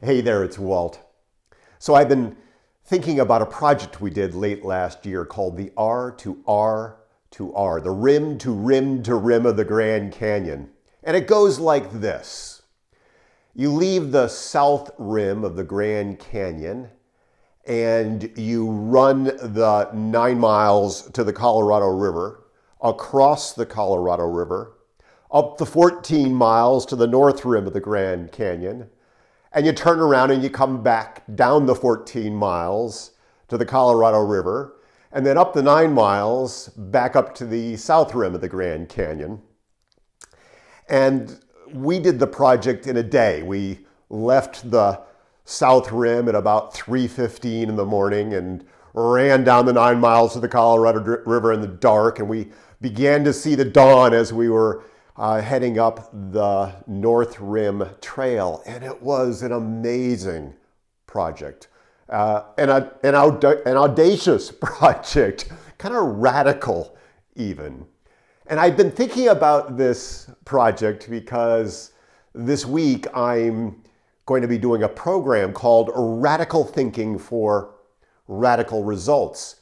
Hey there, it's Walt. So I've been thinking about a project we did late last year called the R to R to R, the rim to rim to rim of the Grand Canyon. And it goes like this. You leave the south rim of the Grand Canyon and you run the 9 miles to the Colorado River, across the Colorado River, up the 14 miles to the north rim of the Grand Canyon, and you turn around and you come back down the 14 miles to the Colorado River, and then up the 9 miles back up to the south rim of the Grand Canyon. And we did the project in a day. We left the south rim at about 3:15 in the morning and ran down the 9 miles to the Colorado River in the dark, and we began to see the dawn as we were heading up the North Rim Trail, and it was an amazing project, an audacious project, kind of radical even. And I've been thinking about this project because this week I'm going to be doing a program called Radical Thinking for Radical Results.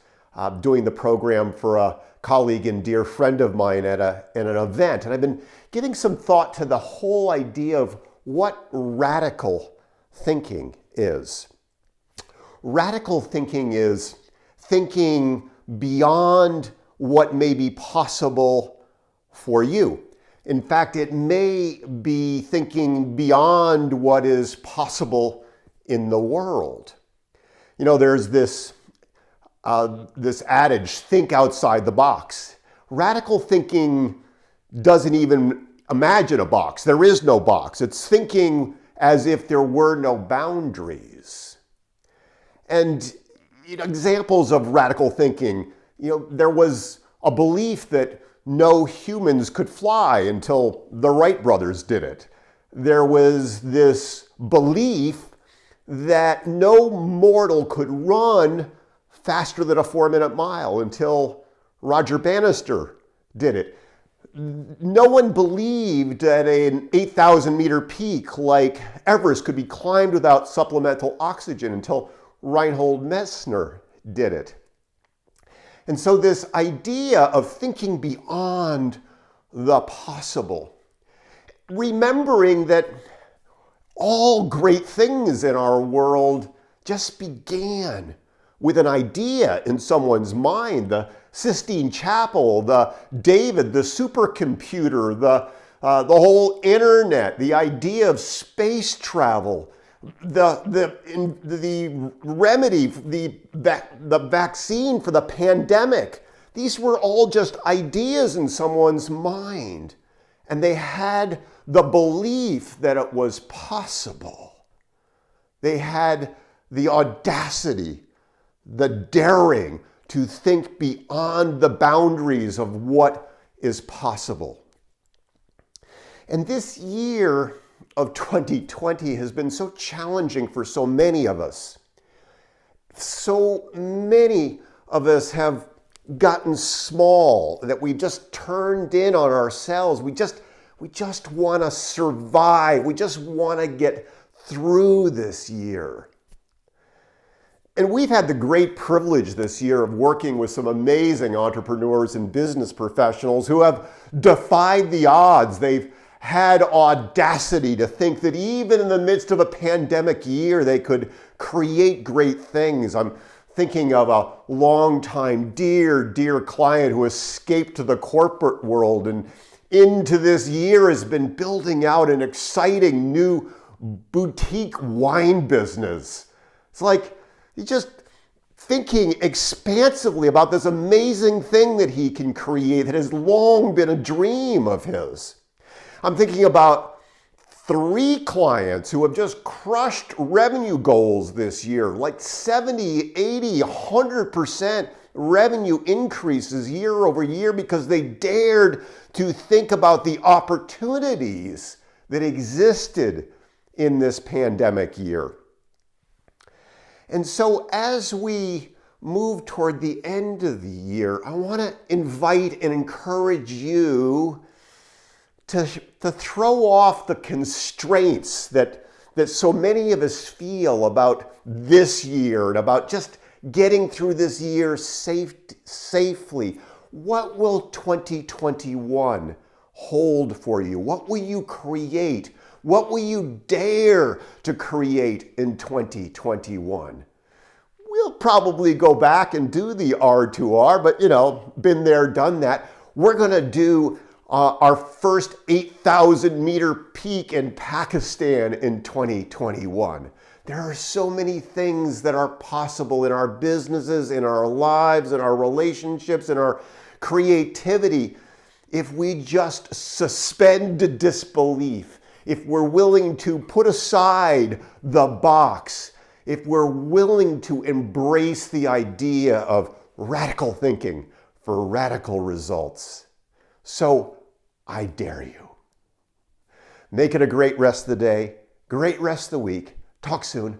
Doing the program for a colleague and dear friend of mine at an event. And I've been giving some thought to the whole idea of what radical thinking is. Radical thinking is thinking beyond what may be possible for you. In fact, it may be thinking beyond what is possible in the world. You know, there's this adage, think outside the box. Radical thinking doesn't even imagine a box. There is no box. It's thinking as if there were no boundaries. And examples of radical thinking, there was a belief that no humans could fly until the Wright brothers did it. There was this belief that no mortal could run faster than a 4-minute mile until Roger Bannister did it. No one believed that an 8,000 meter peak like Everest could be climbed without supplemental oxygen until Reinhold Messner did it. And so this idea of thinking beyond the possible, remembering that all great things in our world just began with an idea in someone's mind. The Sistine Chapel, the David, the supercomputer, the whole internet, the idea of space travel, the remedy, the vaccine for the pandemic. These were all just ideas in someone's mind. And they had the belief that it was possible. They had the audacity, the daring to think beyond the boundaries of what is possible. And this year of 2020 has been so challenging for so many of us. So many of us have gotten small, that we just turned in on ourselves. We just want to survive. We just want to get through this year. And we've had the great privilege this year of working with some amazing entrepreneurs and business professionals who have defied the odds. They've had audacity to think that even in the midst of a pandemic year, they could create great things. I'm thinking of a longtime dear client who escaped to the corporate world and into this year has been building out an exciting new boutique wine business. It's like he's just thinking expansively about this amazing thing that he can create that has long been a dream of his. I'm thinking about 3 clients who have just crushed revenue goals this year, like 70, 80, 100% revenue increases year over year because they dared to think about the opportunities that existed in this pandemic year. And so as we move toward the end of the year, I want to invite and encourage you to throw off the constraints that that so many of us feel about this year and about just getting through this year safely. What will 2021 hold for you? What will you create? What will you dare to create in 2021? We'll probably go back and do the R2R, but been there, done that. We're going to do our first 8,000 meter peak in Pakistan in 2021. There are so many things that are possible in our businesses, in our lives, in our relationships, in our creativity. If we just suspend disbelief, if we're willing to put aside the box, if we're willing to embrace the idea of radical thinking for radical results. So I dare you. Make it a great rest of the day, great rest of the week. Talk soon.